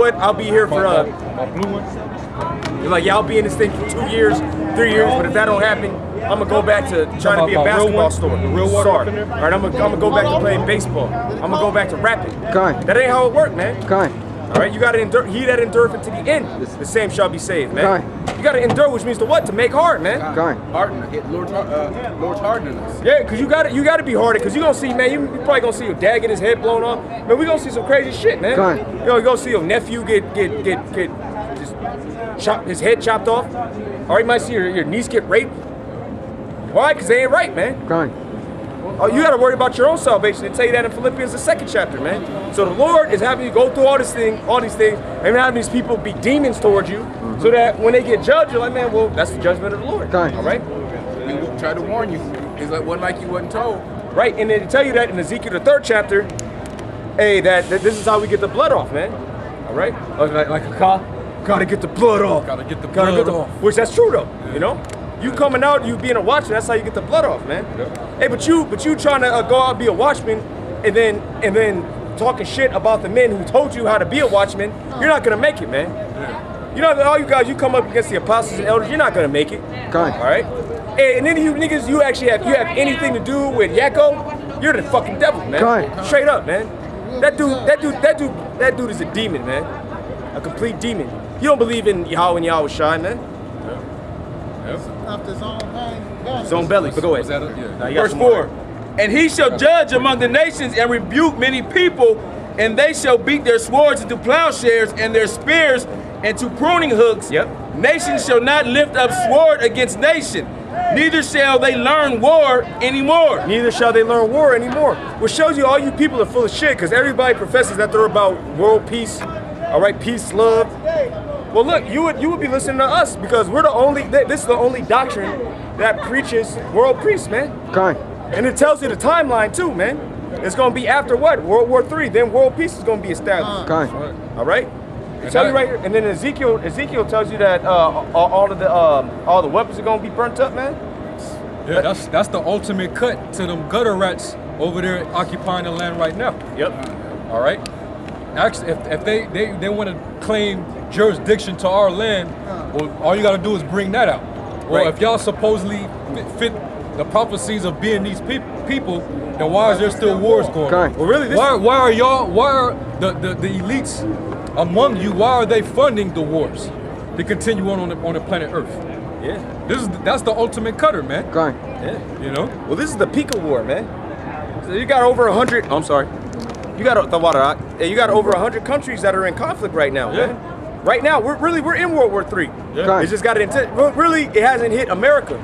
what? I'll be here for My blue one. You're like, yeah, I'll be in this thing for 2 years, 3 years, but if that don't happen, I'm gonna go back to trying to be a basketball star. The real water Sorry. up in there? All right, I'm gonna go back to playing baseball. I'm gonna go back to rapping. Kind. That ain't how it worked, man. Kind. All right, you gotta endure. He that endureth to the end, the same shall be saved, man. Kind. You gotta endure, which means to what? To make hard, man. Kind. Harden, Lord's hardening us. Yeah, cause you gotta be harder, cause you gonna see, man. You probably gonna see your dad get his head blown off. Man, we gonna see some crazy shit, man. Right. You gonna see your nephew get just his head chopped off. Or you might see your niece get raped. Why? Cause they ain't right, man. Kind. Oh, you gotta worry about your own salvation. They tell you that in Philippians, the 2nd chapter, man. So the Lord is having you go through all these things, and having these people be demons towards you, so that when they get judged, you're like, man, well, that's the judgment of the Lord. Right. All right. We tried to warn you. It's like wasn't like you wasn't told. Right, and they tell you that in Ezekiel, the 3rd chapter, hey, that this is how we get the blood off, man. All right, like a car, gotta get the blood off. Gotta get the blood off. Which that's true though, you know. You coming out, you being a watchman, that's how you get the blood off, man. Yep. Hey, but you trying to go out and be a watchman, and then talking shit about the men who told you how to be a watchman, you're not gonna make it, man. You know, all you guys, you come up against the apostles and elders, you're not gonna make it. Kind. All right. And then you niggas, you have anything to do with Yakko, you're the fucking devil, man. Right. Straight up, man. That dude is a demon, man. A complete demon. He don't believe in Yahweh and Yahweh Shai, man. After his own pain. His own belly. But go ahead. Was that a, yeah. Now, you got Verse some more. 4. And he shall judge among the nations and rebuke many people, and they shall beat their swords into plowshares and their spears into pruning hooks. Yep. Nation shall not lift up sword against nation, neither shall they learn war anymore. Neither shall they learn war anymore. Which shows you all you people are full of shit, because everybody professes that they're about world peace. All right, peace, love. Well, look, you would be listening to us, because we're the only. This is the only doctrine that preaches world peace, man. Kind. And it tells you the timeline too, man. It's gonna be after what? World War III. Then world peace is gonna be established. Kind. All right. It tell you right here, and then Ezekiel tells you that all the weapons are gonna be burnt up, man. Yeah, that's the ultimate cut to them gutter rats over there occupying the land right now. Yep. All right. Actually, if they want to claim jurisdiction to our land, well, all you got to do is bring that out. Well, Right. if y'all supposedly fit the prophecies of being these people, then why is there still wars going on? Okay. Well, really, this Why are the elites among you? Why are they funding the wars to continue on the planet Earth? yeah. That's the ultimate cutter, man. Kind. Yeah. You know. Well, this is the peak of war, man. So you got over 100. I'm sorry. You got the water. You got over 100 countries that are in conflict right now, Yeah. man. Right now, we're in World War III. Yeah. It's just got it. Really, it hasn't hit America.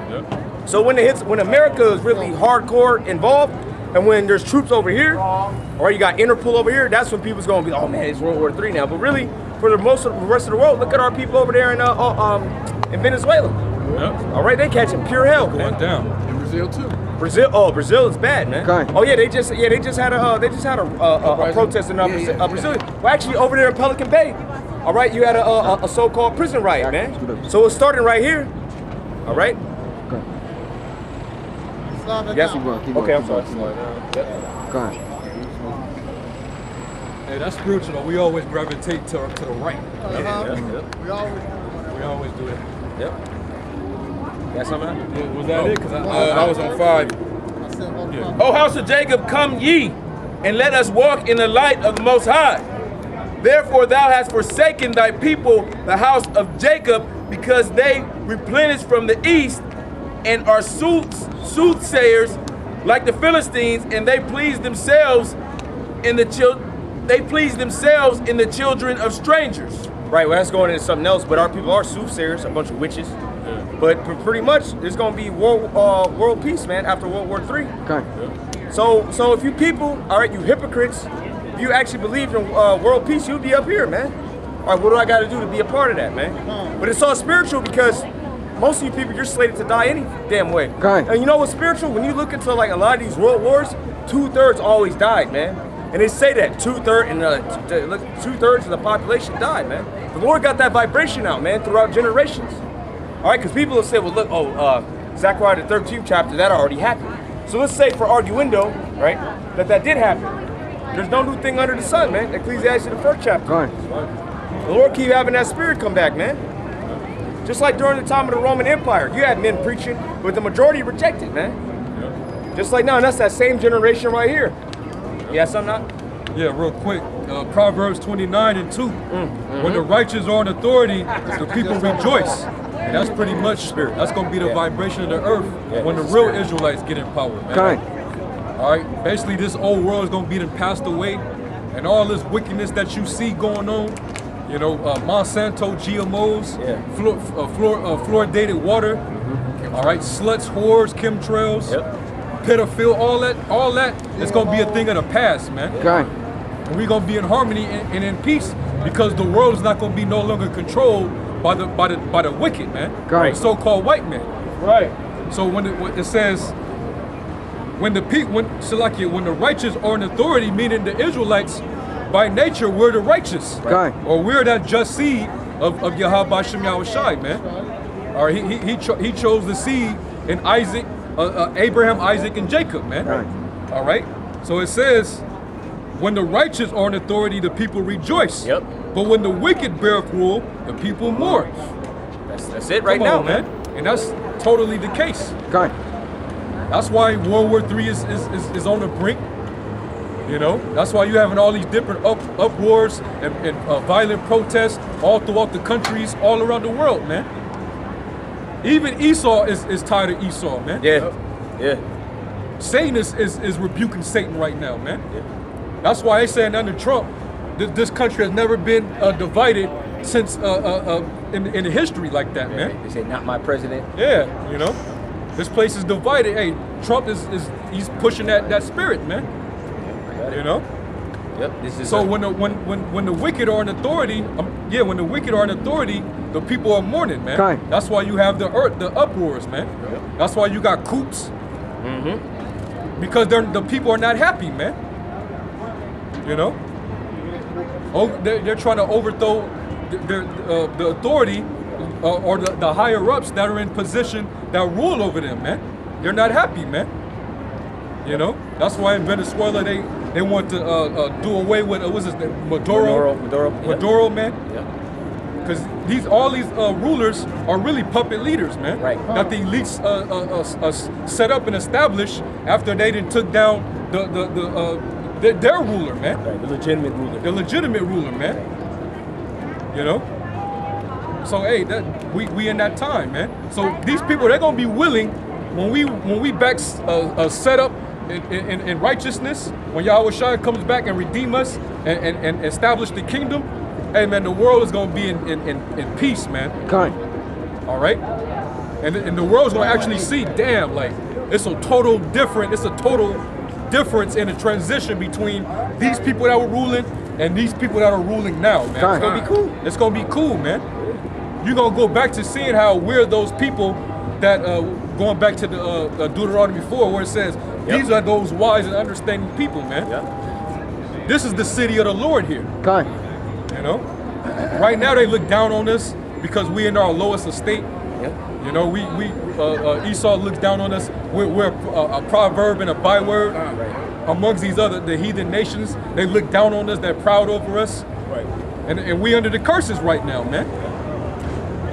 Yeah. So when America is really hardcore involved, and when there's troops over here, or you got Interpol over here, that's when people's gonna be, oh man, it's World War III now. But really, for the most of the rest of the world, look at our people over there in Venezuela. Yeah. All right, they catching pure hell, Going man. down. In Brazil too. Brazil is bad, man. Okay. Oh yeah, they just had a protest in Brazil. Well, actually, over there in Pelican Bay, all right, you had a so-called prison riot, man. So it's starting right here. All right. Yes. Keep going. Okay, I'm sorry. Kind. Hey, that's spiritual. We always gravitate to the right. We always. We always do it. Yep. Got something? Yeah, was that it? Because I was on 5. I said, Yeah. O house of Jacob, come ye, and let us walk in the light of the Most High. Therefore thou hast forsaken thy people, the house of Jacob, because they replenish from the east, and are soothsayers like the Philistines, and they please themselves in the children of strangers. Right. Well, that's going into something else. But our people are soothsayers, a bunch of witches. But pretty much, there's gonna be world peace, man, after World War III. Kind. So if you people, all right, you hypocrites, if you actually believe in world peace, you'd be up here, man. All right, what do I got to do to be a part of that, man? But it's all spiritual, because most of you people, you're slated to die any damn way. Okay. And you know what's spiritual? When you look into like a lot of these world wars, 2/3 always died, man. And they say that 2/3 of the population died, man. The Lord got that vibration out, man, throughout generations. All right, because people will say, well, look, Zechariah the 13th chapter, that already happened. So let's say for arguendo, right, that did happen. There's no new thing under the sun, man. Ecclesiastes, the 1st chapter. Go ahead. The Lord keep having that spirit come back, man. Just like during the time of the Roman Empire, you had men preaching, but the majority rejected, man. Just like now, and that's that same generation right here. Yeah, something not? Yeah, real quick. Proverbs 29:2. When the righteous are in authority, the people rejoice. And that's pretty much, that's going to be the vibration of the earth when the real Israelites get in power, man. Go ahead. All right, basically this old world is going to be then passed away, and all this wickedness that you see going on, you know, Monsanto, GMOs, fluoridated water, all right, sluts, whores, chemtrails, pedophile, all that is going to be a thing of the past, man. Go ahead. And we're going to be in harmony and in peace because the world is not going to be no longer controlled by the wicked, man. Right. The so-called white man. Right. So when it says when the righteous are in authority, meaning the Israelites, by nature we're the righteous, Right. or we're that just seed of Yahweh Shem Yahushai, man. Or he chose the seed in Isaac, Abraham, Isaac, and Jacob, man. Right. All right. So it says, when the righteous are in authority, the people rejoice. Yep. But when the wicked beareth rule, the people mourn. That's it right Come now, on, man. And that's totally the case. Go ahead. That's why World War III is on the brink. You know, that's why you're having all these different uproars and violent protests all throughout the countries, all around the world, man. Even Esau is tired of Esau, man. Yeah. Yeah. Satan is rebuking Satan right now, man. That's why they saying under Trump, this country has never been divided since in history like that, man. They say not my president. Yeah, you know, this place is divided. Hey, Trump he's pushing that spirit, man. You know. Yep. This is So when the wicked are in authority, when the wicked are in authority, the people are mourning, man. Okay. That's why you have the uproars, man. That's why you got coups. Because the people are not happy, man. You know. Oh, they're trying to overthrow the authority or the higher ups that are in position that rule over them, man. They're not happy, man. You know. That's why in Venezuela they want to do away with what's his name? Maduro, man. Because all these rulers are really puppet leaders, man. Right. That the elites set up and established after they done took down their ruler, man. Right, the legitimate ruler. The legitimate ruler, man. You know. So hey, we in that time, man. So these people, they're gonna be willing when we back set up in righteousness, when Yahweh Shai comes back and redeem us and establish the kingdom. Hey man, the world is gonna be in peace, man. Go ahead. All right, and the world's gonna actually see, damn, like it's a total difference in the transition between these people that were ruling and these people that are ruling now, man. It's gonna be cool. It's gonna be cool, man. You're gonna go back to seeing how we're those people that going back to the Deuteronomy 4, where it says these are those wise and understanding people, man. This is the city of the Lord here. Go ahead. You know, right now they look down on us because we in our lowest estate. You know, Esau looks down on us. We're a proverb and a byword amongst the heathen nations. They look down on us. They're proud over us. Right. And we under the curses right now, man.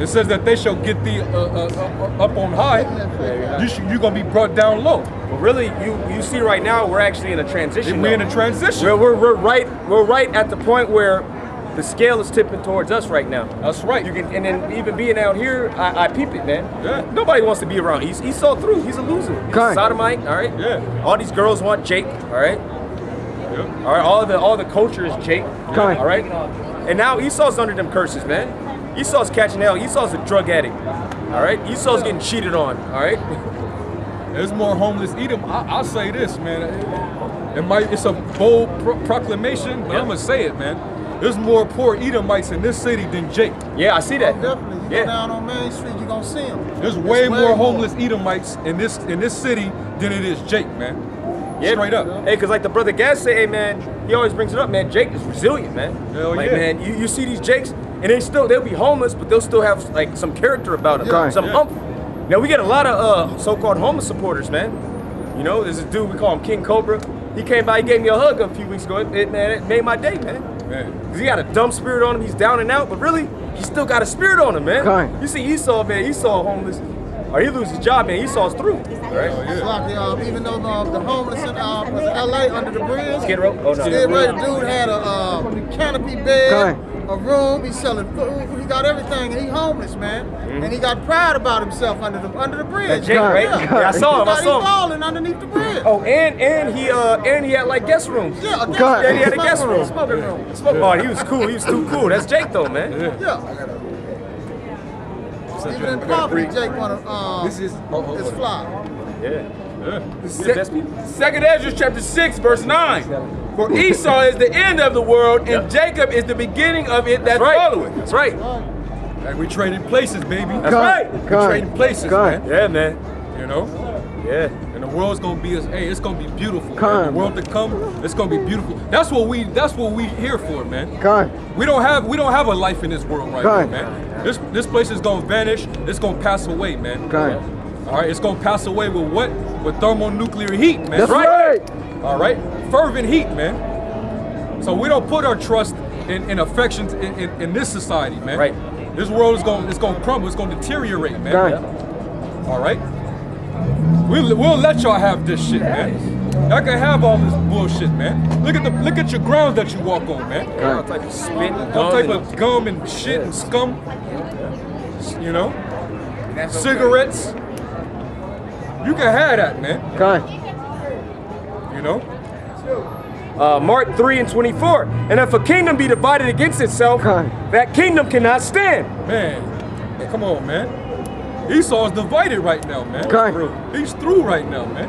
It says that they shall get thee up on high. You're gonna be brought down low. But really, you see right now, we're actually in a transition. We're in a transition. We're right at the point where the scale is tipping towards us right now. That's right. And then even being out here, I peep it, man. Yeah. Nobody wants to be around Esau through. He's a loser. He's a sodomite. All right. Yeah. All these girls want Jake. All right. Yep. All right. All the culture is Jake. Okay. All right. And now Esau's under them curses, man. Esau's catching hell. Esau's a drug addict. All right. Esau's getting cheated on. All right. There's more homeless Edom. I'll say this, man. It's a bold proclamation, but I'm gonna say it, man. There's more poor Edomites in this city than Jake. Yeah, I see that. Definitely. You go down on Main Street, you're gonna see them. There's way more homeless Edomites in this city than it is Jake, man. Yeah. Straight up. Hey, cause like the brother Gas say, hey man, he always brings it up, man. Jake is resilient, man. Hell like yeah. man, you see these Jakes, and they'll be homeless, but they'll still have like some character about them, some umph. Now we get a lot of so-called homeless supporters, man. You know, there's a dude we call him King Cobra. He came by, he gave me a hug a few weeks ago. It made my day, man. Because he got a dumb spirit on him. He's down and out, but really, he still got a spirit on him, man. Right. You see Esau, man. Esau homeless. Or he lose his job, man. Esau's through. Right? It's like even though the homeless in was LA under the bridge. Skid Row? Oh, no. Skid Row, the dude had a canopy bed, Right. a room. He's selling food. He got everything, and he homeless, man. And he got pride about himself under the bridge. That Jake, right? Yeah, I saw him. I He saw him. balling underneath the bridge. Oh, and he had like guest rooms. Yeah, God. Yeah, he had a guest room. Smoking room. Oh, he was cool. He was too cool. That's Jake, though, man. Yeah. Even in poverty, Jake wanna This is it's fly. Yeah. Se- Best people. 2nd Ezra chapter 6, verse 9. For Esau is the end of the world, and Jacob is the beginning of it that followeth. That's right. And we traded places, baby. That's right. We trading places, man. Yeah, man. You know? Yeah. And the world's gonna be it's gonna be beautiful. Come. Man. The world to come, it's gonna be beautiful. That's what we here for, man. God. We don't have a life in this world right Right. now, man. This place is gonna vanish. It's gonna pass away, man. God. All right, it's gonna pass away with what? With thermonuclear heat, man. That's right. All right, fervent heat, man. So we don't put our trust in affections in this society, man. Right. This world is gonna crumble. It's gonna deteriorate, man. God. All right. We'll let y'all have this shit, man. Y'all can have all this bullshit, man. Look at your grounds that you walk on, man. All type of spit and All gum type of gum and shit and scum. You know, cigarettes. You can have that, man. God. You know. Mark 3:24. And if a kingdom be divided against itself, God. that kingdom cannot stand. Man, come on, man. Esau's divided right now, man. God. He's through right now, man.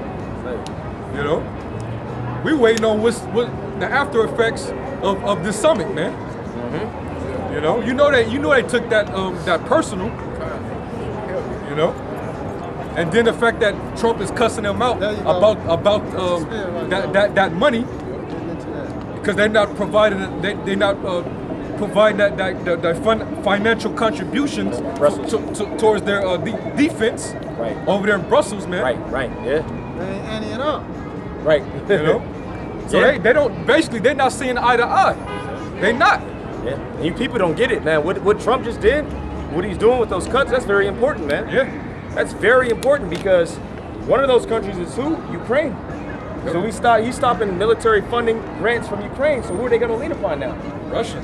You know, we waiting on what the after effects of this summit, man. You know they took that personal. You know, and then the fact that Trump is cussing them out There you go. about that money because they're not providing they're not providing that financial contributions towards their defense Right. over there in Brussels, man. Right, yeah. They ain't anteing up. Right. You know, so Yeah. they're not seeing eye to eye. They not. Yeah. And you people don't get it, man. What Trump just did, what he's doing with those cuts, that's very important, man. Yeah. That's very important because one of those countries is who? Ukraine. So he's stopping military funding grants from Ukraine. So who are they going to lean upon now? Russia.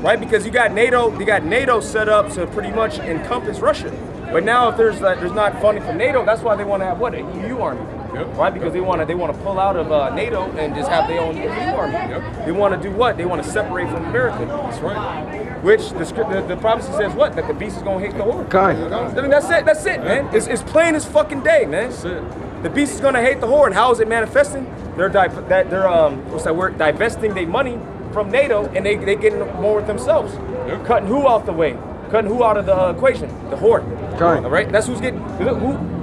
Right? Because you got NATO set up to pretty much encompass Russia. But now if there's not funding from NATO, that's why they want to have what? An EU army. Yep. Right? Because they want to pull out of NATO and just have their own EU army. Yep. They want to do what? They want to separate from America. That's right. Which the prophecy says what? That the beast is gonna hate the whore. God. I mean, that's it, man. It's plain as fucking day, man. That's it. The beast is gonna hate the whore, and how is it manifesting? They're divesting their money from NATO, and they getting more with themselves. Yep. Cutting who out the way? Cutting who out of the equation? The whore. Right. All right. That's who's getting.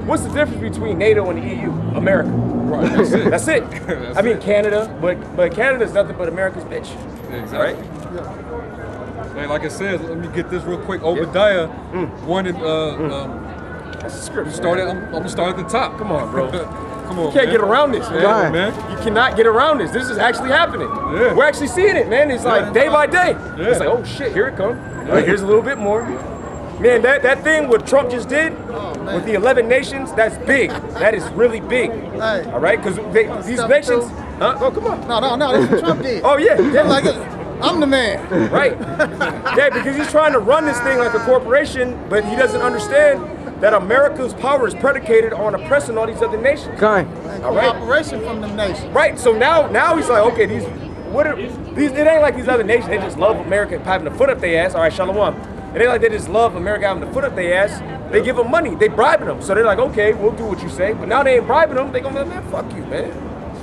What's the difference between NATO and the EU? America. Right. That's it. That's it. That's I mean it. Canada, but Canada's nothing but America's bitch. Exactly. All right. Hey, like I said, let me get this real quick. Obadiah wanted That's the script. I'm gonna start at the top. Come on, bro. Come on, You can't get around this, man. God. man. You cannot get around this. This is actually happening. Yeah. We're actually seeing it, man. It's like day by day. Yeah. It's like, oh shit, here it comes. All right, here's a little bit more. Man, that thing what Trump just did man. with the 11 nations, that's big. That is really big. Hey. All right, because these Step nations. two. Huh? Oh, come on. No, that's what Trump did. Oh yeah, yeah. Like, I'm the man. Right. Yeah, because he's trying to run this thing like a corporation, but he doesn't understand that America's power is predicated on oppressing all these other nations. God. And All right. cooperation from them nations. Right. So now he's like, okay, these it ain't like these other nations. They just love America having a foot up their ass. All right, shalom. It ain't like they just love America having a foot up their ass. They give them money. They bribing them. So they're like, okay, we'll do what you say. But now they ain't bribing them. They gonna be like, man, fuck you, man.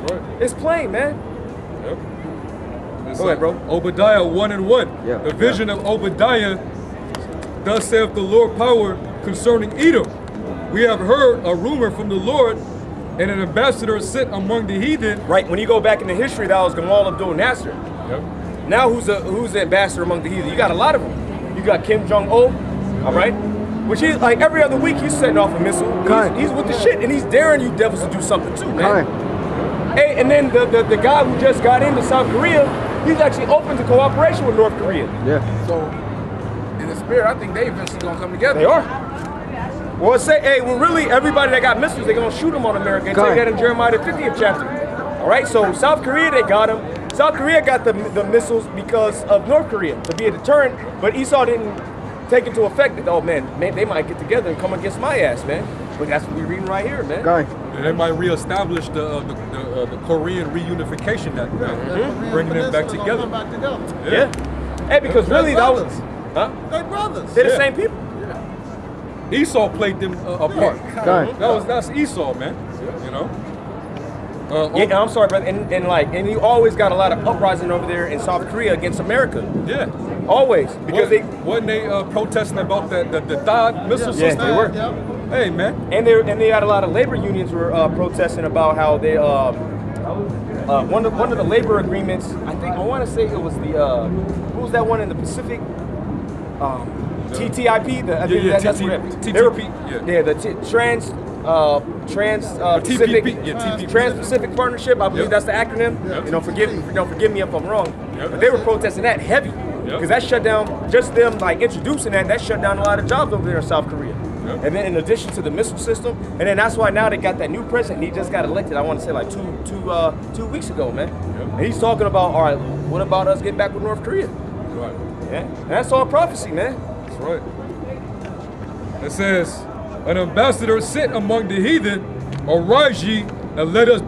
That's right. It's plain, man. Yep. It's Go ahead, bro. Obadiah 1:1. Yeah. The vision of Obadiah, thus saith the Lord power concerning Edom. We have heard a rumor from the Lord, and an ambassador sit among the heathen. Right. When you go back into history, that was Gamal Abdul Nasser. Yep. Now who's the ambassador among the heathen? You got a lot of them. You got Kim Jong-un, all right? Which he's like every other week he's setting off a missile. Right. He's with the shit, and he's daring you devils to do something too, man. God. Hey, and then the guy who just got into South Korea, he's actually open to cooperation with North Korea. Yeah. So, in the spirit, I think they eventually gonna come together. They are. Well, really, everybody that got missiles, they're gonna shoot them on America. And say that in Jeremiah the 50th chapter. All right, so South Korea, they got them. South Korea got the missiles because of North Korea to be a deterrent, but Esau didn't take into effect that, oh man, they might get together and come against my ass, man. But that's what we're reading right here, man. And they might reestablish the Korean reunification, that bringing them back together. Yeah. Hey, because really that was, They brothers. they're the same people. Esau played them apart. That's Esau, man. You know. Yeah, I'm sorry, brother. And you always got a lot of uprising over there in South Korea against America. Yeah. Always, because wasn't they protesting about the THAAD missile system? they were. Hey, man. And they had a lot of labor unions were protesting about how they one of the labor agreements. I want to say it was the what was that one in the Pacific? TTIP. Trans-Pacific Partnership. I believe that's the acronym. Forgive me if I'm wrong. But they were protesting that heavy because that shut down. Just them like introducing that shut down a lot of jobs over there in South Korea. And then in addition to the missile system, and then that's why now they got that new president. He just got elected. I want to say like 2 weeks ago, man. And he's talking about, all right, what about us getting back with North Korea? Right. Yeah, and that's all prophecy, man. That's right. It says, an ambassador sent among the heathen, arise ye and let us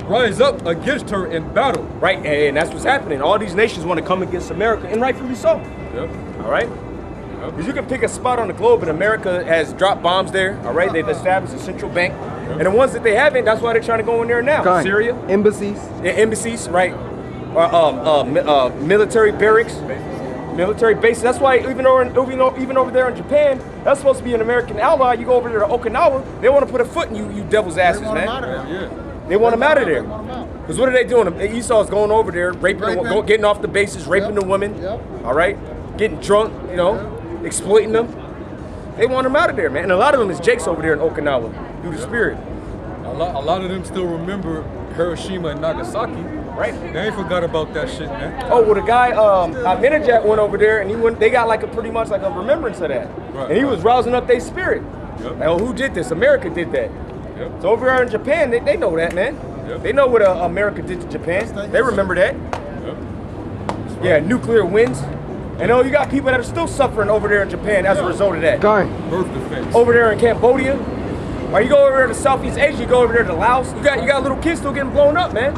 rise up against her in battle. Right, and that's what's happening. All these nations want to come against America, and rightfully so. Yep. All right? Because you can pick a spot on the globe, and America has dropped bombs there, all right? They've established a central bank. And the ones that they haven't, that's why they're trying to go in there now. Syria. Embassies. Yeah, embassies, right. Military barracks. Military bases. That's why even over there in Japan, that's supposed to be an American ally. You go over there to Okinawa, they want to put a foot in you devil's asses, man. They want them out of there. Because what are they doing? Esau's going over there, getting off the bases, raping the women, all right? Getting drunk, exploiting them. They want them out of there, man. And a lot of them is Jake's over there in Okinawa through the spirit. A lot of them still remember Hiroshima and Nagasaki. Right. They ain't forgot about that shit, man. Oh, well, the guy, Minajak went over there and they got like pretty much like a remembrance of that. Right. And he was rousing up their spirit. Like, oh, who did this? America did that. Yep. So over there in Japan, they know that, man. Yep. They know what America did to Japan. They remember that. Yep. Yeah, nuclear winds. And you got people that are still suffering over there in Japan as a result of that. Birth defense. Over there in Cambodia. Or you go over there to Southeast Asia, you go over there to Laos, you got little kids still getting blown up, man.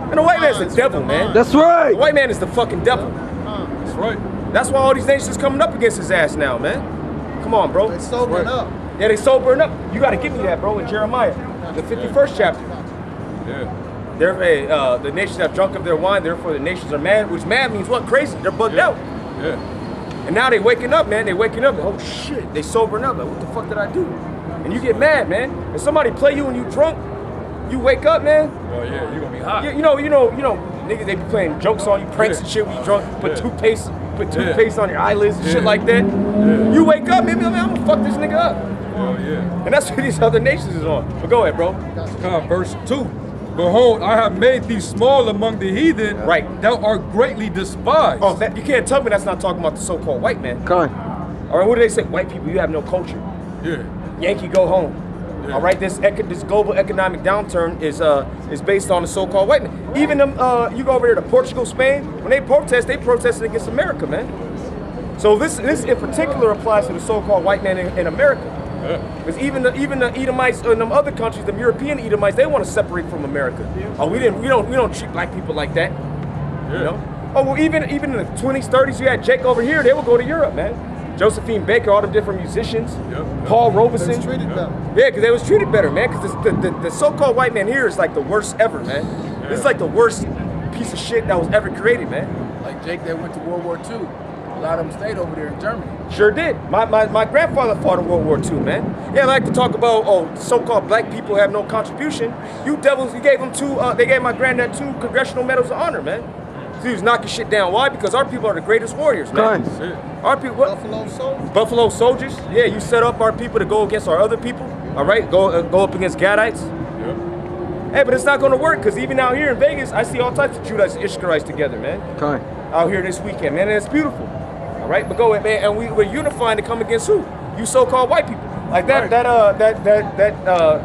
And the white man's the devil, man. That's right. The white man is the fucking devil. That's right. That's why all these nations coming up against his ass now, man. Come on, bro. They sobering up. Yeah, they sobering up. You got to give me that, bro, in Jeremiah, the 51st chapter. Yeah. The nations have drunk of their wine, therefore the nations are mad, which mad means what? Crazy. They're bugged out. Yeah. And now they waking up, man. They waking up. Oh, shit. They sobering up. Like, what the fuck did I do? And you get mad, man. If somebody play you and you drunk, you wake up, man. Oh, yeah. You're going to be hot. You know, niggas, they be playing jokes on you, pranks and shit when you drunk. Put toothpaste on your eyelids and shit like that. Yeah. You wake up, man, I'm gonna fuck this nigga up. Oh, yeah. And that's what these other nations is on. But go ahead, bro. Verse 2. Behold, I have made thee small among the heathen. Right. Thou art greatly despised. Oh, you can't tell me that's not talking about the so-called white man. All right, what do they say? White people, you have no culture. Yeah. Yankee, go home. Yeah. All right, this global economic downturn is based on the so-called white man. Even them, you go over there to Portugal, Spain. When they protested against America, man. So this in particular applies to the so-called white man in America. Because even the Edomites in them other countries, the European Edomites, they want to separate from America. Oh, we don't treat black people like that. Yeah. You know? Oh, well, even in the 20s, 30s, you had Jake over here. They would go to Europe, man. Josephine Baker, all the different musicians. Yep. Paul Robeson. They was treated better. Yeah, because they was treated better, man. Because the so-called white man here is like the worst ever, man. Yeah. This is like the worst piece of shit that was ever created, man. Like Jake that went to World War II. A lot of them stayed over there in Germany. Sure did. My grandfather fought in World War II, man. Yeah, I like to talk about, so-called black people have no contribution. You devils, you gave them they gave my granddad 2 Congressional Medals of Honor, man. So he was knocking shit down. Why? Because our people are the greatest warriors, man. Our people, Buffalo soldiers. Buffalo soldiers. Yeah, you set up our people to go against our other people. All right, go up against Gadites. Yep. Hey, but it's not going to work because even out here in Vegas, I see all types of Judites and Ishmaelites together, man. Okay. Out here this weekend, man, and it's beautiful. All right, but go ahead, man, and we're unifying to come against who? You so-called white people. Like that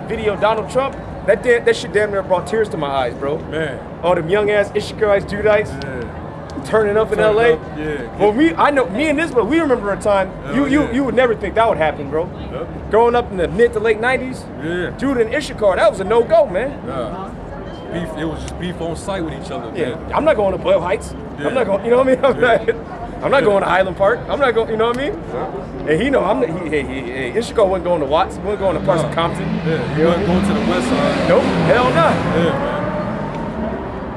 video, Donald Trump. That shit damn near brought tears to my eyes, bro. Man. All them young ass Ishmaelites, Judites, turning up in LA. Yeah. Well, me and this, but we remember a time you would never think that would happen, bro. Yep. Growing up in the mid to late '90s, Judah and Issachar, that was a no-go, man. Beef, it was just beef on site with each other. Yeah, Man. I'm not going to Boyle Heights. Yeah. I'm not going. You know what I mean? I'm not going to Highland Park. I'm not going. You know what I mean? And he know I'm. Issachar wasn't going to Watts. He wasn't going to parts of Compton. Yeah, you wasn't going to the west side. Nope, hell no.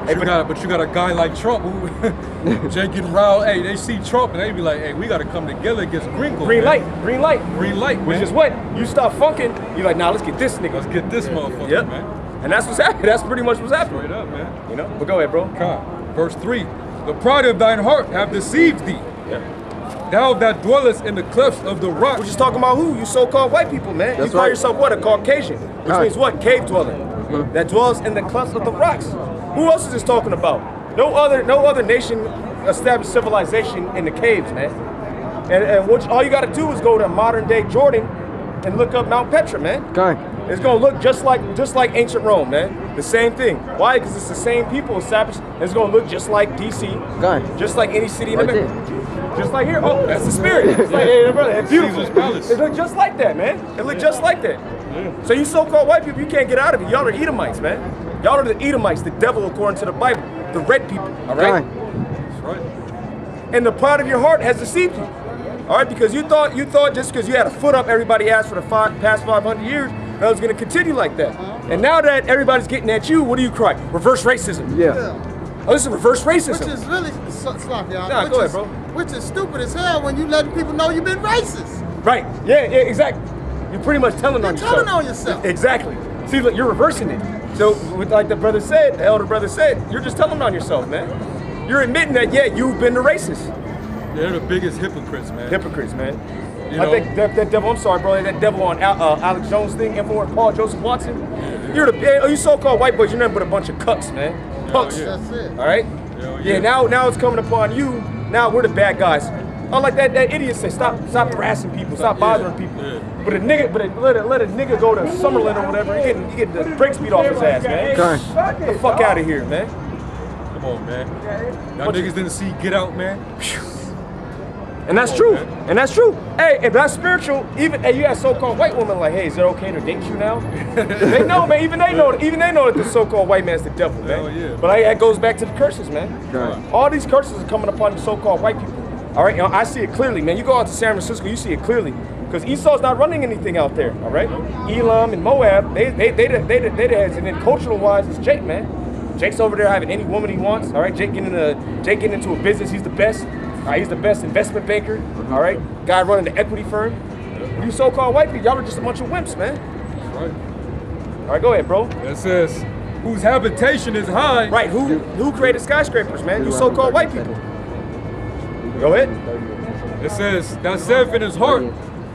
Yeah, man. But you got a guy like Trump who Jay getting riled. Hey, they see Trump and they be like, hey, we got to come together against Gringo. Green man. light. Green light, Which man. is what? You start funking, you're like, nah, let's get this nigga. Let's get this motherfucker, Yep. man. And that's what's happening. That's pretty much what's happening. Straight up, man. You know? But go ahead, bro. Come. Verse 3. The pride of thine heart have deceived thee. Yeah. Thou that dwellest in the clefts of the rock. We're just talking about who? You so-called white people, man. That's you call right. yourself what? A Caucasian. Which Right. means what? Cave dweller. That dwells in the clefts of the rocks. Who else is this talking about? No other nation established civilization in the caves, man. And all you got to do is go to modern day Jordan and look up Mount Petra, man. Okay. It's gonna look just like ancient Rome, man. The same thing. Why? Because it's the same people established. And it's gonna look just like DC, Okay. just like any city in Right America. there. Just like here. Oh, that's the spirit. It's like, hey, brother, it's beautiful. Caesar's Palace. It look just like that, man. It look just like that. So you so-called white people, you can't get out of it. Y'all are Edomites, man. Y'all are the Edomites, the devil according to the Bible, the red people. All right. Okay. That's right. And the pride of your heart has deceived you. All right, because you thought just because you had a foot up everybody ass for the past 500 years, that was going to continue like that. And now that everybody's getting at you, what do you cry? Reverse racism. Yeah. Oh, this is reverse racism. Which is really sloppy, y'all. Nah, go ahead, bro. Which is stupid as hell when you letting people know you've been racist. Right. Yeah, exactly. You're pretty much telling on You're yourself. telling on yourself. Exactly. See, look, you're reversing it. So, like the elder brother said, you're just telling on yourself, man. You're admitting that, yeah, you've been the racist. They're the biggest hypocrites, man. Hypocrites, man. You I know? think that devil, I'm sorry, bro, that devil on Alex Jones thing, influenced Paul Joseph Watson. You so-called white boys, you're nothing but a bunch of cucks, man. Punks. yeah. That's it. All right? Hell Yeah, yeah. now it's coming upon you. Now we're the bad guys. Oh, like that idiot said, stop harassing people, stop bothering people. Yeah. But let a nigga go to Summerlin or whatever, you get the brakes beat off his ass, man. Okay. Get the fuck out of here, man. Come on, man. Y'all niggas didn't see Get Out, man. And that's true. And that's true. Hey, if that's spiritual, even you have so-called white women like, hey, is it okay to date you now? They know, man. Even they know that the so-called white man's the devil, man. Hell yeah. But that goes back to the curses, man. Okay. All these curses are coming upon the so-called white people. All right, I see it clearly, man. You go out to San Francisco, you see it clearly, because Esau's not running anything out there. All right, Elam and Moab, they the heads, and then cultural-wise, it's Jake, man. Jake's over there having any woman he wants. All right, Jake getting into a business. He's the best. All right, he's the best investment banker. All right, guy running the equity firm. You so-called white people, y'all are just a bunch of wimps, man. That's right. All right, go ahead, bro. It says, whose habitation is high. Right, who created skyscrapers, man? You so-called white people. Go ahead. It says, that saith in his heart,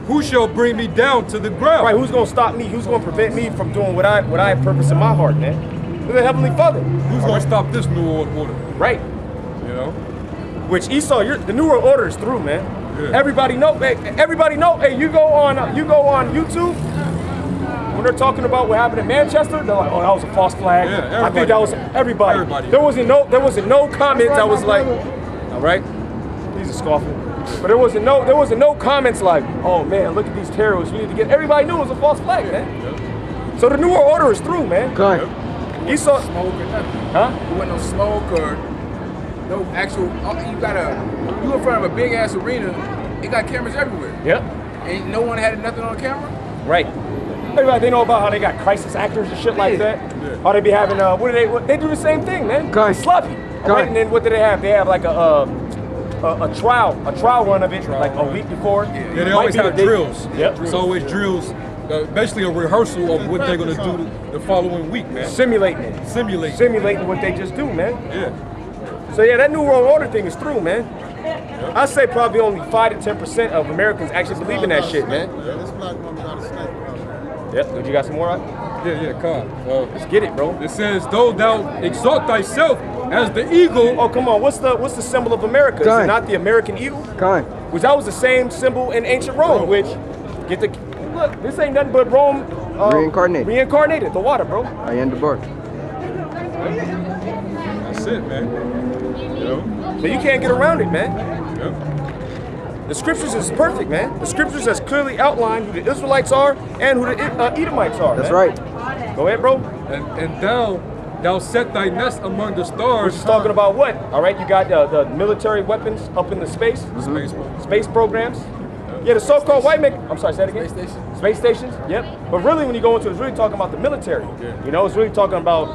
who shall bring me down to the ground? Right, who's gonna stop me? Who's gonna prevent me from doing what I have purpose in my heart, man? The Heavenly Father. Who's gonna stop this new world order? Right. You know? Which Esau, the New World Order is through, man. Yeah. Everybody know. Hey, you go on YouTube when they're talking about what happened in Manchester. They're like, oh, that was a false flag. Yeah, I think that was everybody. There wasn't no comment that was like, all right, he's a scoffer. But there wasn't no comments like, oh man, look at these terrorists. We need to get. Everybody knew it was a false flag, man. So the New World Order is through, man. Okay. Esau, Smoke or nothing. huh? There wasn't no smoke or no actual. You in front of a big ass arena. It got cameras everywhere. Yep. Ain't no one had nothing on camera. Right. Everybody, they know about how they got crisis actors and shit like that. Yeah. How they be having, they do the same thing, man. Okay. Sloppy. Okay. Right? And then what do they have? They have like a trial run of it, like a week before. Yeah, they Might always be the have day- drills. Yep. It's always drills. Basically a rehearsal of what they're gonna do the following week, man. Simulating it. Simulating what they just do, man. Yeah. So yeah, that New World Order thing is through, man. I say probably only 5 to 10% of Americans actually believe in that shit, man. This black woman got a snake. Yep. You got some more? Right? Yeah, come. Let's get it, bro. It says, though thou exalt thyself as the eagle. Oh, come on. What's the symbol of America? Is it Done. not the American eagle? Con. Which that was the same symbol in ancient Rome, which, look, this ain't nothing but Rome. Reincarnated. Reincarnated, the water, bro. I am the bar. That's it, man. You know? But you can't get around it, man. Yep. The scriptures is perfect, man. The scriptures has clearly outlined who the Israelites are and who the Edomites are, That's man. right. Go ahead, bro. And thou set thy nest among the We're stars. just talking about what? All right, you got the military weapons up in the space. Space programs. Yeah, the so-called white man. I'm sorry, say that again. Space station. Space stations. Yep. But really, when you go into it, it's really talking about the military. You know, it's really talking about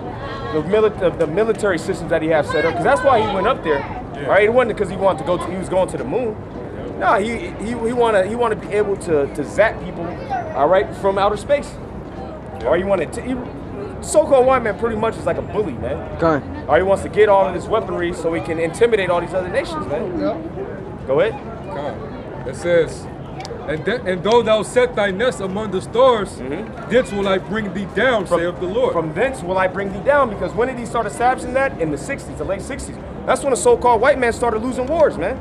the military systems that he has set up. Because that's why he went up there. Right? It wasn't because he wanted to go. He was going to the moon. No, he wanted to be able to zap people. All right, from outer space. Or he wanted to. So-called white man pretty much is like a bully, man. Con. Or he wants to get all of this weaponry so he can intimidate all these other nations, man. Go ahead. Come. It says, and though thou set thy nest among the stars, thence will I bring thee down, saith the Lord. From thence will I bring thee down, because when did he start establishing that? In the 60s, the late 60s. That's when the so-called white man started losing wars, man.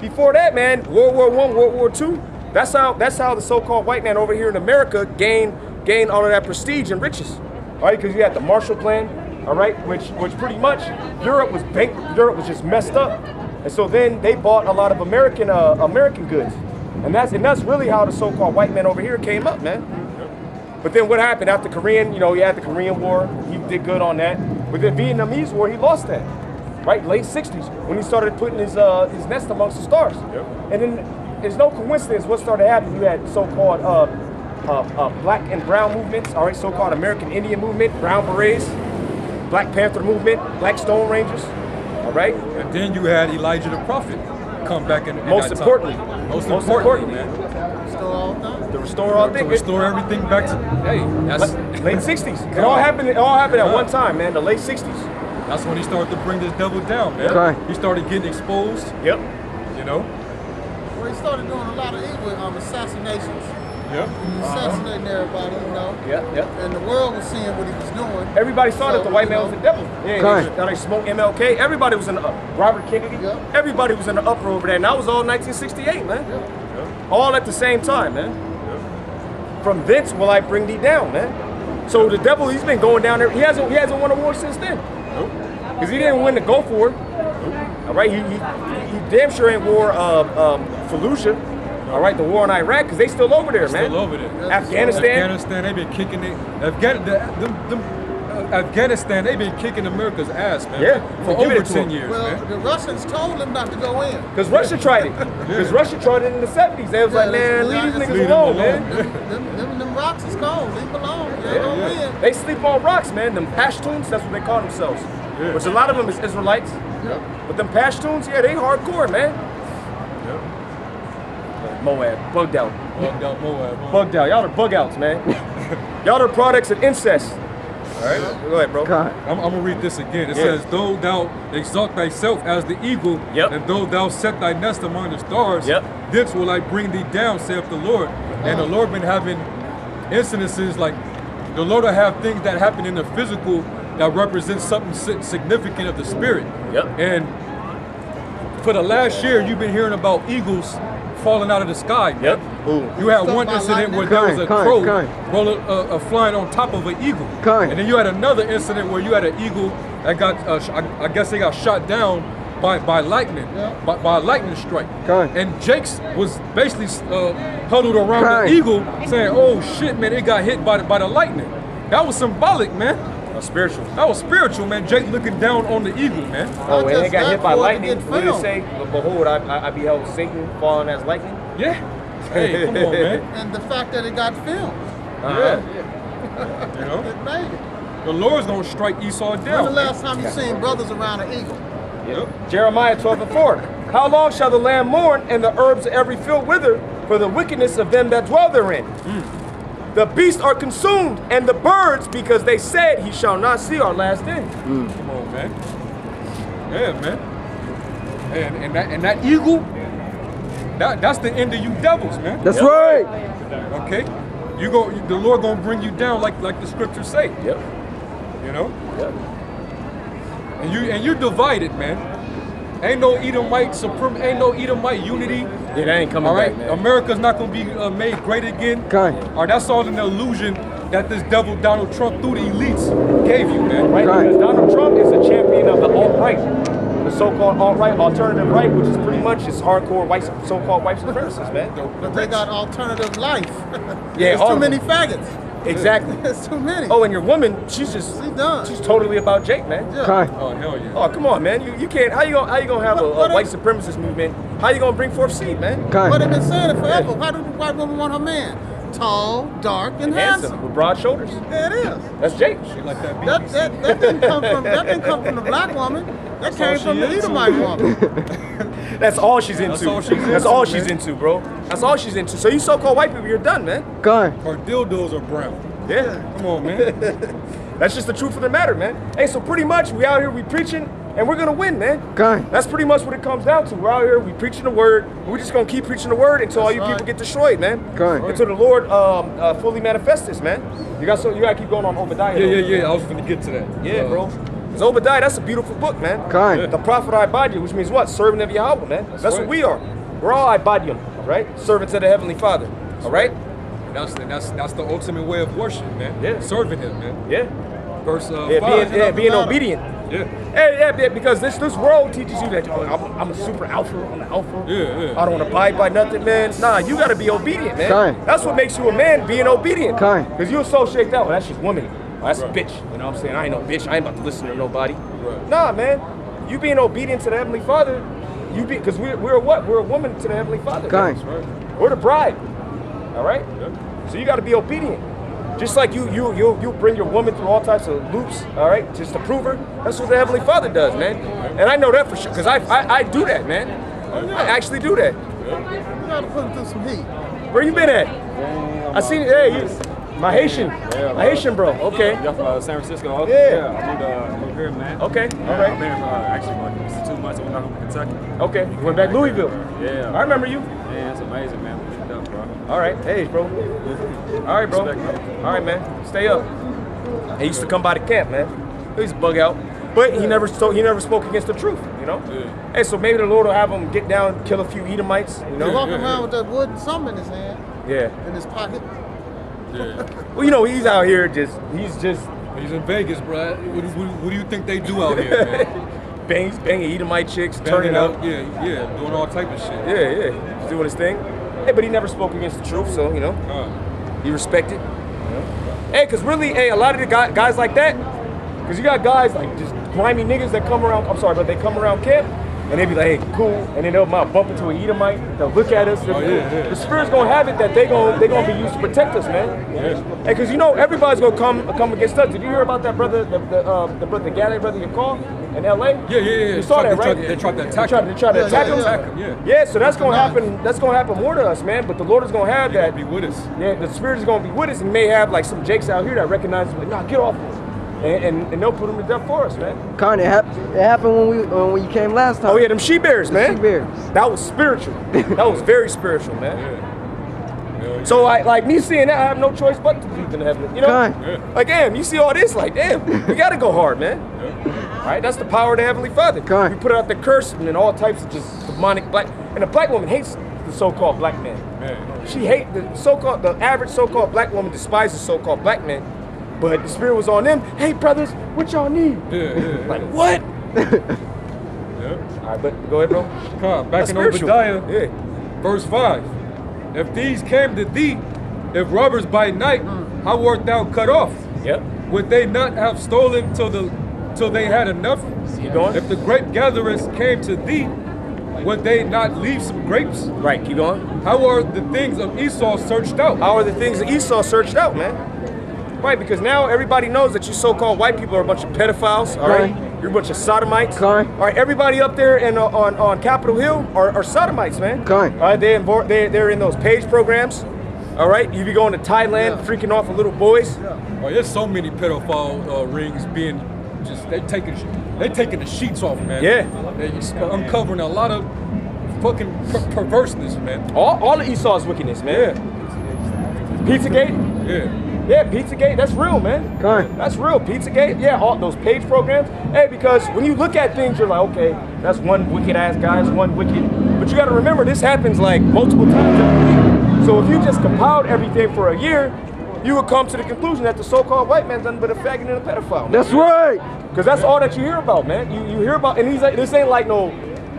Before that, man, World War I, World War II, that's how the so-called white man over here in America gained all of that prestige and riches. All right, because you had the Marshall Plan, all right, which pretty much Europe was bankrupt, Europe was just messed up. And so then they bought a lot of American goods. And that's really how the so-called white man over here came up, man. But then what happened after Korean, you had the Korean War, he did good on that. With the Vietnamese War, he lost that, right? Late 60s, when he started putting his nest amongst the stars. And then there's no coincidence what started happening. You had so-called black and brown movements, all right, so-called American Indian movement, Brown Berets, Black Panther movement, Black Stone Rangers, all right? And then you had Elijah the prophet come back in Most that importantly, time. Most importantly, man. Restore all things. To restore all To things. restore everything back to, hey, that's Late 60s. It all happened at one time, man, the late 60s. that's when he started to bring this devil down, man. Okay. He started getting exposed, Yep. you know? Well, he started doing a lot of evil assassinations. Yep. Assassinating everybody, Yep. And the world was seeing what he was doing. Everybody saw that the white man was the devil. Yeah, Right. they smoked MLK. Everybody was in the Robert Kennedy. Yep. Everybody was in the uproar over there, and that was all 1968, man. All at the same time, man. From thence will I bring thee down, man. So the devil, he's been going down there. He hasn't won a war since then. Because he didn't win the Gulf War. All right, he damn sure ain't war Fallujah. All right, the war in Iraq, because they still over there, man. Still over there. Afghanistan. They've been kicking it. Afghanistan, they've been kicking America's ass, man. Yeah, For give it over to 10 them. years, Well, man. the Russians told him not to go in. Because Russia tried it. Because Russia tried it in the 70s. They was like, man, leave these niggas Leave them alone, alone. man. Them rocks is cold. Leave them alone. They don't win. They sleep on rocks, man. Them Pashtuns, that's what they call themselves. Which a lot of them is Israelites. But them Pashtuns, yeah, they hardcore, man. Moab, bugged out. Bugged out Moab, huh? Bugged out. Y'all are bug outs, man. Y'all are products of incest. All right, go ahead, bro. Con. I'm gonna read this again. It Yeah. says, though thou exalt thyself as the eagle, Yep. and though thou set thy nest among the stars, Yep. thence will I bring thee down, saith the Lord. And the Lord been having incidences like, the Lord will have things that happen in the physical that represent something significant of the spirit. Yep. And for the last year, you've been hearing about eagles falling out of the sky. Man. Yep. Ooh. You had Talking one about incident where lightning? there was a Kind, crow flying on top of an eagle. Kind. And then you had another incident where you had an eagle that got, I guess they got shot down by lightning, by a lightning strike. Kind. And Jake's was basically huddled around Kind. the eagle saying, oh shit, man, it got hit by the lightning. That was symbolic, man. Spiritual. That was spiritual, man. Jake looking down on the eagle, man. Oh, and they just got that hit by for it to lightning. get What did it filmed. say? Behold, I beheld Satan falling as lightning. Yeah. Hey, come on, man. And the fact that it got filmed, Yeah. You know? it made it. The Lord's gonna strike Esau When the down. last time you seen brothers around an eagle? Yep. Jeremiah 12:4. How long shall the land mourn and the herbs of every field wither for the wickedness of them that dwell therein? The beasts are consumed and the birds, because they said, he shall not see our last end. Come on, man. Yeah, man. And that eagle, that's the end of you devils, man. That's right. Okay? the Lord gonna bring you down like the scriptures say. Yep. You know? Yep. And you're divided, man. Ain't no Edomite unity. Yeah, that ain't coming All right, back, man. America's not gonna be made great again. Okay. All right, that's all an illusion that this devil Donald Trump through the elites gave you, man. Right? Right. Because Donald Trump is a champion of the alt-right. The so-called alt-right, alternative right, which is pretty much just hardcore so-called white supremacists, man. But they got alternative life. Yeah, There's all too of many them. faggots. Exactly. There's too many. Oh, and your woman, she's done. she's totally about Jake, man. Yeah. Okay. Oh hell yeah. Oh, come on, man. You can't. How you gonna have What a white supremacist movement? How you gonna bring forth seed, man? Okay. But they've been saying it forever. Why do the white woman want her man? Tall, dark, and handsome. with broad shoulders. There it is. That's Jake. She like that That BBC. didn't come from the black woman. That came she from the into. Edomite woman. That's all she's into. That's all she's That's into, all man. she's into, bro. That's all she's into. So you so-called white people, you're done, man. Okay. Her dildos are brown. Yeah. Come on, man. That's just the truth of the matter, man. Hey, so pretty much we out here, we preaching, and we're gonna win, man. Okay. That's pretty much what it comes down to. We're out here, we preaching the word. We're just gonna keep preaching the word until all you That's people right. get destroyed, man. Okay. Until the Lord fully manifests this, man. You gotta keep going on Obadiah. though. Yeah. I was gonna get to that. Yeah, bro. Because Obadiah, that's a beautiful book, man. Okay. The prophet Ibadia, which means what? Servant of Yahweh, man. That's what right. we are. We're all Ibadium, right? Servants of the Heavenly Father. All right? That's the ultimate way of worship, man. Yeah. Serving him, man. Yeah. Verse Yeah, 5. being obedient. Yeah. Yeah, because this world teaches you that I'm a super alpha, I'm an alpha. Yeah. I don't abide by nothing, man. Nah, you gotta be obedient, man. Okay. That's what makes you a man, being obedient. Okay. Because you associate that, well, that's just woman. Oh, that's a bitch. You know what I'm saying? I ain't no bitch. I ain't about to listen to nobody. Right. Nah, man. You being obedient to the Heavenly Father, because we're what? We're a woman to the Heavenly Father. Okay. Right. We're the bride. All right? So you got to be obedient. Just like you bring your woman through all types of loops, all right, just to prove her. That's what the Heavenly Father does, man. And I know that for sure, because I do that, man. I actually do that. You gotta put them through some heat. Where you been at? I seen it. Hey, my Haitian bro. Okay. Y'all from San Francisco? Okay. Yeah. I moved here, man. Okay. All I've right. been actually like 2 months. I went home to Kentucky. Okay. You went back to Louisville. Yeah. I remember you. Man, it's amazing, man. We did it up, bro. All right. Hey, bro. All right, bro. Respect, All right, man. Stay up. He used to come by the camp, man. He used to bug out. But he never spoke against the truth, you know? Yeah. Hey, so maybe the Lord will have him get down, kill a few Edomites, you know? Walking around with that wooden something in his hand, Yeah. in his pocket. Yeah. Well, you know, he's out here he's just He's in Vegas, bro. What do you think they do out here, man? banging Edomite chicks, turning Banging up. Yeah, doing all type of shit. Yeah. He's doing his thing. Hey, but he never spoke against the truth, so, you know, he respected. Hey, because really, a lot of the guys like that, because you got guys like just grimy niggas that come around, I'm sorry, but they come around camp, and they be like, hey, cool, and then they'll bump into an Edomite, they'll look at us. yeah. The Spirit's gonna have it that they gonna be used to protect us, man. Yeah. Hey, because you know, everybody's gonna come against us. Did you hear about that brother, the Galilee brother you called in LA? Yeah. You saw that, right? They tried to attack They him. tried to attack him? Yeah. Yeah, so that's gonna happen. That's gonna happen more to us, man. But the Lord is gonna have They're that. gonna be with us. Yeah, the Spirit is gonna be with us, and may have like some jakes out here that recognize him. Like, nah, get off him, and they'll put him to death for us, man. Con, it happened when you came last time. Oh yeah, them she bears, man. She bears. That was spiritual. That was very spiritual, man. Yeah. So like me seeing that, I have no choice but to believe in heaven. You know, Con. like damn, you see all this, like damn, we gotta go hard, man. Right? That's the power of the Heavenly Father. Okay. We put out the curse and then all types of just demonic black. And the black woman hates the so-called black man. She hates the average so-called black woman despises so-called black men. But the Spirit was on them. Hey brothers, what y'all need? Yeah. Like what? Yeah. All right, but go ahead, bro. Back That's in spiritual. Obadiah, Yeah. verse 5. If these came to thee, if robbers by night, how wert thou cut off? Yep. Would they not have stolen till they had enough? Keep going. If the grape gatherers came to thee, would they not leave some grapes? Right. Keep going. How are the things of Esau searched out? How are the things that Esau searched out, man? Right, because now everybody knows that you so-called white people are a bunch of pedophiles, all right? You're a bunch of sodomites. Okay. All right, everybody up there on Capitol Hill are sodomites, man. Okay. All right, they're in those page programs. All right, you be going to Thailand, freaking off of little boys. Oh, there's so many pedophile rings being they taking the sheets off, man. Yeah. They uncovering a lot of fucking perverseness, man. All of Esau's wickedness, man. Pizzagate. Yeah. Yeah, Pizzagate, that's real, man. Okay. That's real. Pizzagate, yeah, all those page programs. Hey, because when you look at things, you're like, okay, that's one wicked ass guy, that's one wicked. But you got to remember, this happens like multiple times every week. So if you just compiled everything for a year, you would come to the conclusion that the so-called white man's nothing but a faggot and a pedophile. Man. That's right. Because that's all that you hear about, man. You hear about, and he's like, this ain't like no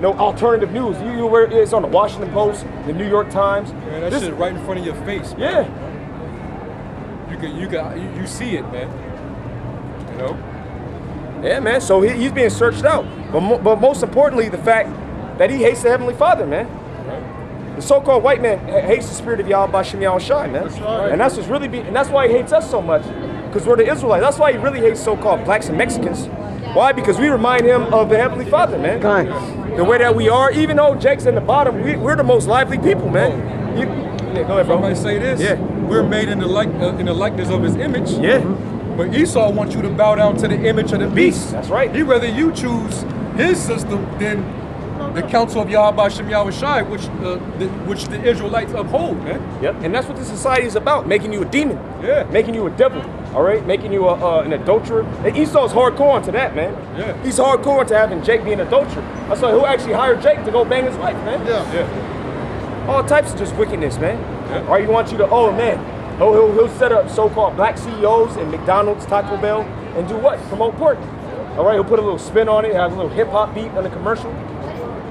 alternative news. It's on the Washington Post, the New York Times. Man, that This- shit right in front of your face, man. Yeah. You see it, man. You know? Yeah, man. So he's being searched out. But most importantly, the fact that he hates the Heavenly Father, man. The so-called white man hates the spirit of Yahweh Bashem Yahushai, man. That's right. And that's what's really and that's why he hates us so much. Because we're the Israelites. That's why he really hates so-called blacks and Mexicans. Why? Because we remind him of the Heavenly Father, man. Okay. The way that we are, even though Jake's in the bottom, we're the most lively people, man. Yeah, go ahead, bro. Somebody say this. Yeah. We're made in the likeness of his image. Yeah. But Esau wants you to bow down to the image of the beast. That's right. He'd rather you choose his system than the counsel of Yahweh Bashem Yahushai, which the Israelites uphold, man. Yep. And that's what this society is about, making you a demon. Yeah. Making you a devil. All right, making you an adulterer. And Esau's hardcore into that, man. Yeah. He's hardcore into having Jake be an adulterer. That's why he'll actually hire Jake to go bang his wife, man. Yeah. Yeah. All types of just wickedness, man. Yeah. Or he wants you to, oh man, he'll set up so-called black CEOs in McDonald's, Taco Bell, and do what? Promote pork. All right, he'll put a little spin on it, have a little hip hop beat on the commercial.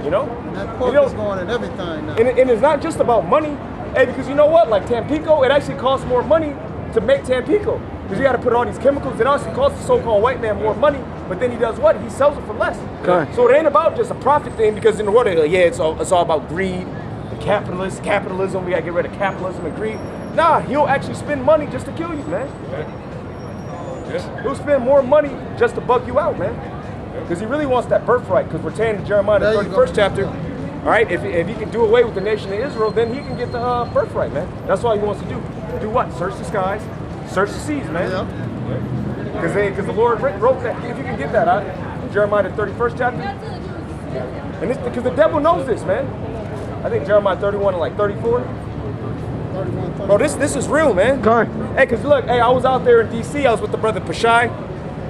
You know? And that pork You know, is going in everything now. and it's not just about money. Hey, because you know what? Like Tampico, it actually costs more money to make Tampico. Because you got to put all these chemicals. It also costs the so-called white man more money. But then he does what? He sells it for less. Okay. So it ain't about just a profit thing. Because in the world, it's all about greed, and capitalism. We got to get rid of capitalism and greed. Nah, he'll actually spend money just to kill you, man. Yeah. He'll spend more money just to bug you out, man. Because he really wants that birthright. Because we're saying in Jeremiah, the There you 31st go. chapter, all right, if he can do away with the nation of Israel, then he can get the birthright, man. That's all he wants to do. Do what? Search the skies, search the seas, man. Yeah. Because the Lord wrote that. If you can get that out, in Jeremiah, the 31st chapter. And it's because the devil knows this, man. I think Jeremiah 31 and like 34. 31, Bro, this is real, man. Okay. Hey, because look, I was out there in D.C. I was with the brother Pashai,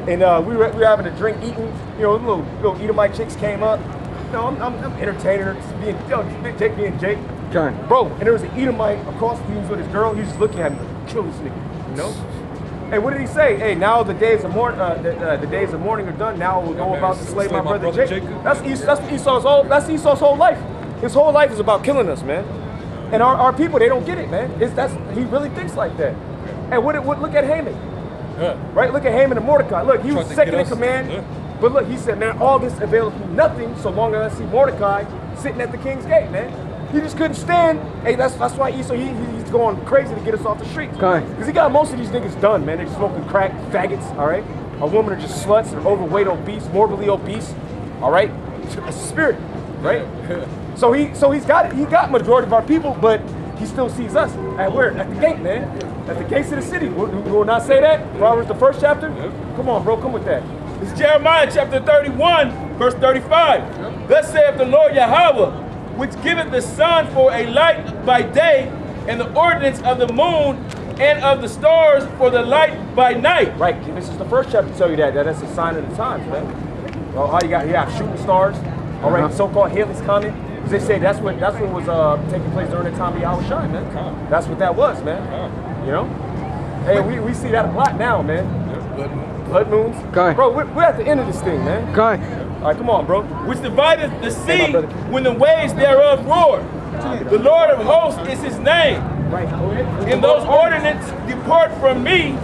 and we were having a drink, eating. You know, little Edomite chicks came up. You know, I'm entertaining her, just being Jake. Okay. Bro, and there was an Edomite across the room with his girl. He was just looking at me, kill this nigga, you know? Hey, what did he say? Hey, now the days of mourning are done. Now we'll go about to slay my brother Jacob. That's Esau's whole life. His whole life is about killing us, man. And our people, they don't get it, man. He really thinks like that. Hey, look at Haman. Yeah. Right? Look at Haman and Mordecai. Look, he was Tried to second get in us. command. Yeah. But look, he said, man, all this availeth me nothing so long as I see Mordecai sitting at the king's gate, man. He just couldn't stand. Hey, that's why he's going crazy to get us off the streets. Okay. Because he got most of these niggas done, man. They're smoking crack, faggots, all right? A woman are just sluts, they're overweight, obese, morbidly obese, all right? A spirit, right? So he got majority of our people, but he still sees us at where? At the gate, man. At the gates of the city. We will not say that. Proverbs the 1st chapter. Come on, bro, come with that. It's Jeremiah chapter 31, verse 35. Thus saith the Lord Yahweh, which giveth the sun for a light by day, and the ordinance of the moon and of the stars for the light by night. Right, this is the 1st chapter to tell you that's a sign of the times, man. Well, how you got shooting stars, all right, so-called Haley's Comet. They say that's what was taking place during the time of Yahushua, man. That's what that was, man. You know? Hey, we see that a lot now, man. Blood moons. Okay. Bro, we're at the end of this thing, man. Okay. All right, come on, bro. Which divideth the Hey, sea my brother. when the waves thereof roar. The Lord of hosts is his name. Right. And those ordinances depart from me,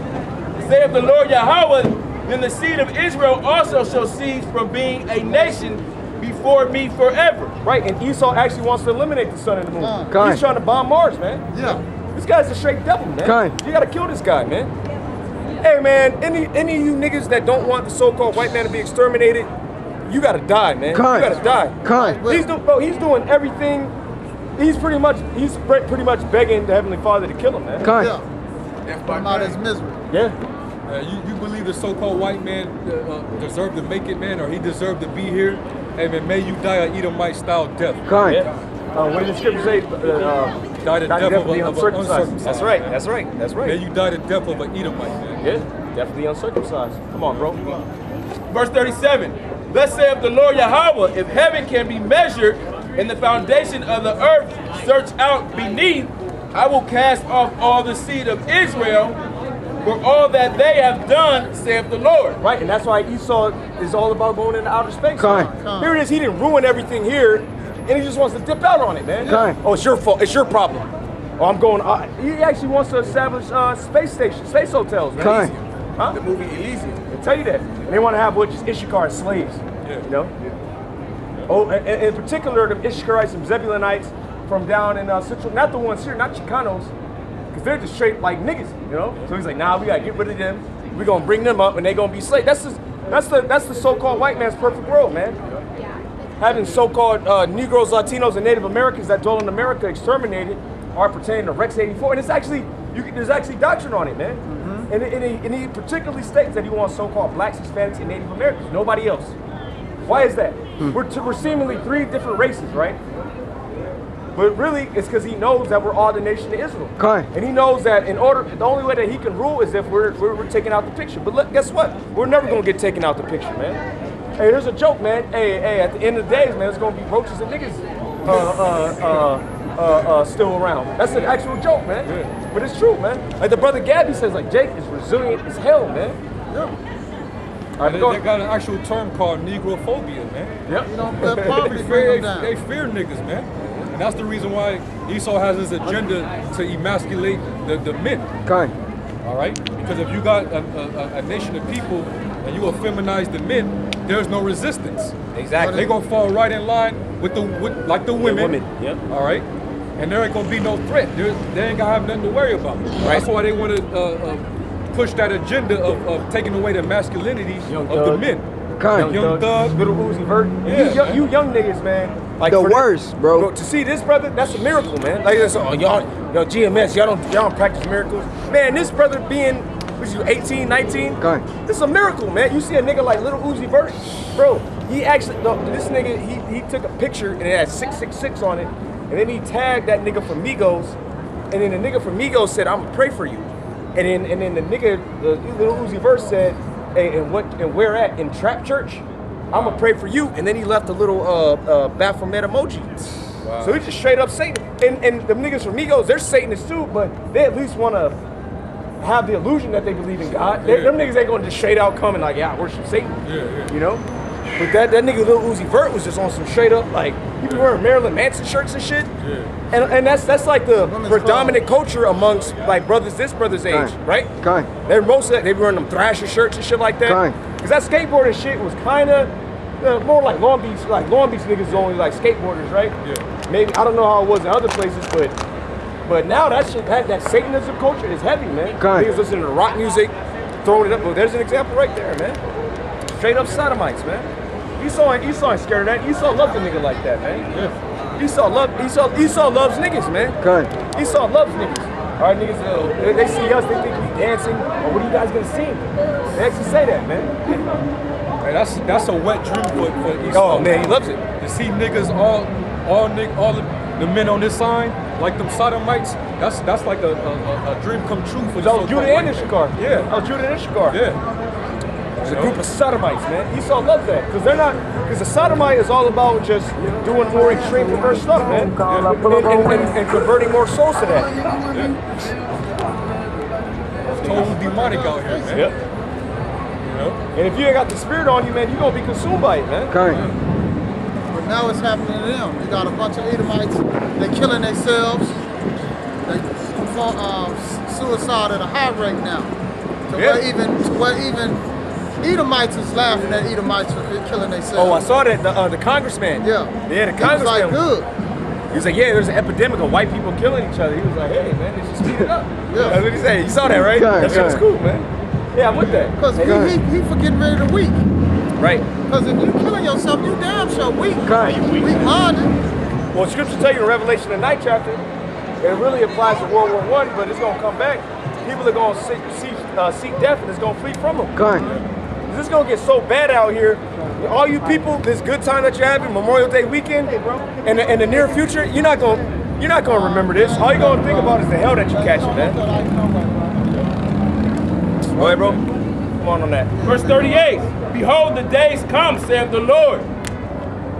saith the Lord Yahweh, then the seed of Israel also shall cease from being a nation before me forever. Right, and Esau actually wants to eliminate the sun and the moon. Okay. He's trying to bomb Mars, man. Yeah. This guy's a straight devil, man. Okay. You gotta kill this guy, man. Hey, man, any of you niggas that don't want the so-called white man to be exterminated, you gotta die, man. Okay. You gotta die. Okay. He's doing everything. He's pretty much begging the Heavenly Father to kill him, man. Okay. Yeah. I'm out his misery. Yeah. You believe the so-called white man deserved to make it, man, or he deserved to be here? Hey, man, may you die a Edomite-style death. Okay. Yeah. What did the scripture say? Died the Not death of definitely a uncircumcised. uncircumcised. That's right. That's right. That's right. Man, you died the death of an Edomite, man. Yeah, definitely uncircumcised. Come on, bro. Verse 37. Thus saith the Lord Yahweh, if heaven can be measured and the foundation of the earth searched out beneath, I will cast off all the seed of Israel for all that they have done, saith the Lord. Right, and that's why Esau is all about going into outer space. Come. Here it is, he didn't ruin everything here, and he just wants to dip out on it, man. Come. Oh, it's your fault, it's your problem. Oh, I'm going, he actually wants to establish space stations, space hotels, man. Come. Huh? The movie Elysium. I'll tell you that. And they want to have what, just Issachar as slaves, you know? Oh, and in particular, the Issacharites and Zebulonites from down in Central, not the ones here, not Chicanos, because they're just straight like niggas, you know? So he's like, nah, we gotta get rid of them. We're gonna bring them up and they're gonna be slaves. That's the so-called white man's perfect world, man. Having so-called Negroes, Latinos, and Native Americans that dwell in America exterminated are pertaining to Rex 84. And it's actually, there's actually doctrine on it, man. And he particularly states that he wants so-called blacks, Hispanics, and Native Americans, nobody else. Why is that? We're seemingly three different races, right? But really, it's because he knows that we're all the nation of Israel. Okay. And he knows that the only way that he can rule is if we're taking out the picture. But look, guess what? We're never gonna get taken out the picture, man. Hey, there's a joke, man. Hey, at the end of the days, man, it's gonna be roaches and niggas still around. That's an actual joke, man. Yeah. But it's true, man. Like the brother Gabby says, like Jake is resilient as hell, man. Yeah. They got an actual term called negrophobia, man. Yep. You know, that poverty bring them down. They fear niggas, man. And that's the reason why Esau has his agenda to emasculate the men. Okay. All right? Because if you got a nation of people and you effeminize the men, there's no resistance. Exactly. They're gonna fall right in line with the women. Yep. All right? And there ain't gonna be no threat. They ain't gonna have nothing to worry about. Right. That's why they want to push that agenda of taking away the masculinity of the men. Okay. Young Thug, Little Uzi Vert. Yeah. You young niggas, man. Like The for worst, bro. To see this brother, that's a miracle, man. Like this, y'all GMS, y'all don't practice miracles. Man, this brother being, what you 18, 19? Okay. This is a miracle, man. You see a nigga like Little Uzi Vert, bro. He actually, this nigga, he took a picture and it had 666 on it, and then he tagged that nigga from Migos, and then the nigga from Migos said, "I'm gonna pray for you," and then the nigga, the Little Uzi Vert said, "Hey, and where at in Trap Church? I'm gonna pray for you," and then he left a little Baphomet emoji. Wow. So he just straight up Satan. And the niggas from Migos, they're Satanists too, but they at least want to have the illusion that they believe in God. Them niggas ain't gonna just straight out come and like, yeah, I worship Satan. Yeah. You know? But that nigga Lil Uzi Vert was just on some straight up, like, he be wearing Marilyn Manson shirts and shit. Yeah. And that's like the predominant culture amongst like this brother's age, right? Okay. They're mostly, they be wearing them Thrasher shirts and shit like that. Okay. Cause that skateboarding shit was kinda more like Long Beach niggas only like skateboarders, right? Yeah. Maybe, I don't know how it was in other places, but now that shit, that Satanism culture is heavy, man. Okay. Niggas listening to rock music, throwing it up. But there's an example right there, man. Straight up sodomites, man. Esau ain't scared of that. Esau loves a nigga like that, man. Yeah. Esau loves niggas, man. Okay. Esau loves niggas. All right, niggas, they see us, they think we dancing. Or what are you guys gonna sing? They actually say that, man. Hey, that's a wet dream for Esau. Oh man, he loves it. To see niggas all the men on this sign, like them sodomites, that's like a dream come true for That was Judah and Issachar. Yeah. That was Judah and Issachar. Yeah. It's a group of sodomites, man. Esau loves that. Because the sodomite is all about just doing more extreme perverse stuff, man. And converting more souls to that. Yeah. Total demonic out here, man. Yep. You know? And if you ain't got the spirit on you, man, you're going to be consumed by it, man. Okay. But now it's happening to them. You got a bunch of Edomites, they're killing themselves. They perform suicide at a high rate now. To where even Edomites is laughing at Edomites for killing themselves. Oh, I saw that, the congressman. Yeah. Yeah, the He was congressman. like, good. He was like, yeah, there's an epidemic of white people killing each other. He was like, hey, man, they should speed it up. Yeah. That's what he said. You saw that, right? Okay, That shit was okay. cool, man. Yeah, I'm with that. Because he for getting rid of the weak. Right. Because if you killing yourself, you damn sure weak. Okay. Weak-minded. Well, scripture tell you in Revelation, the 9th chapter, it really applies to World War I, but it's going to come back. People are going to seek death and it's going to flee from them. Okay. This is going to get so bad out here all you people, this good time that you're having, Memorial Day weekend, and in the near future, you're not gonna remember this. All you're gonna think about is the hell that you catching, man. Go ahead, bro. Come on that. Verse 38, behold, the days come, saith the Lord,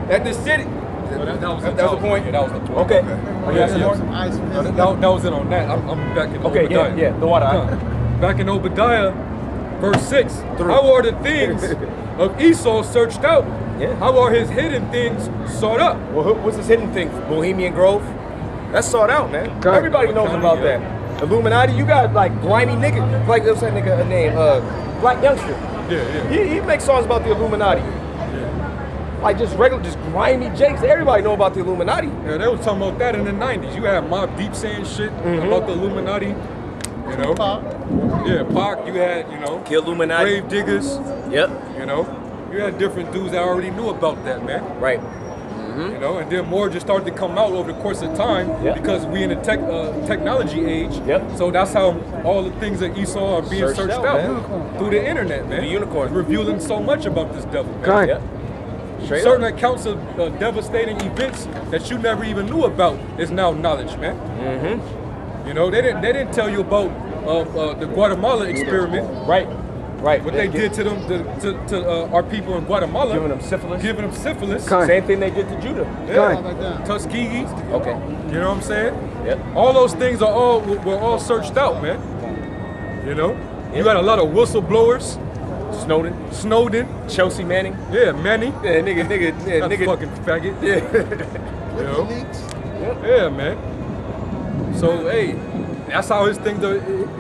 that the city, That was that was the point? Yeah, that was the point. Okay. Yeah, Yeah, some more? that was it on that. I'm back in Okay, Obadiah. yeah, the water. Back in Obadiah, verse 6. How are the things of Esau searched out? Yeah. How are his hidden things sought up? Well, what's this hidden thing? Bohemian Grove? That's sought out, man. Okay. Everybody knows about that. Illuminati, you got like grimy niggas, like what's that nigga name? Black Youngster. Yeah. He makes songs about the Illuminati. Like just regular, just grimy jakes. Everybody know about the Illuminati. Yeah, they was talking about that in the 90s. You had Mobb Deep saying shit about the Illuminati. You know? Yeah, Pac, you had, Kill Illuminati. grave diggers, Yep. you know? You had different dudes that already knew about that, man. Right. You know, and then more just started to come out over the course of time Yep. because we in a technology age. Yep. So that's how all the things that Esau are being Searched searched out, out man. through the internet, man. The unicorn. It's revealing so much about this devil, man. Okay. Yep. Straight Certain up. accounts of devastating events that you never even knew about is now knowledge, man. You know, they didn't tell you about the Guatemala experiment. Right. Right. What they did to them, to our people in Guatemala. Giving them syphilis. Giving them syphilis. Okay. Same thing they did to Judah. Yeah. Tuskegee. Okay. You know what I'm saying? Yep. All those things are were all searched out, man. You know? You Yep. got a lot of whistleblowers. Snowden. Snowden. Chelsea Manning. Yeah, Manny. Yeah, nigga. Yeah, That nigga. fucking faggot. Yeah. You know? Yeah, man. So, hey, that's how his thing,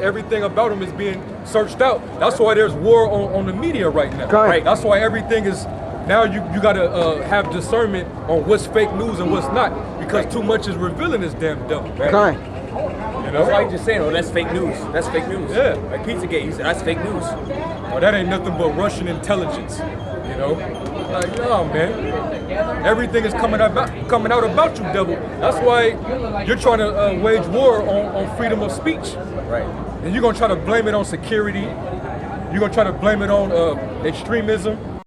everything about him is being searched out. That's why there's war on the media right now. Right. That's why everything is, now you gotta have discernment on what's fake news and what's not, because too much is revealing this damn devil. Okay. You That's why know? you just saying, oh, that's fake news. That's fake news. Yeah. Like Pizzagate, he said, that's fake news. Oh, that ain't nothing but Russian intelligence. You know? Like, no, man. Everything is coming out about you, devil. That's why you're trying to wage war on freedom of speech. Right. And you're gonna try to blame it on security. You're gonna try to blame it on extremism.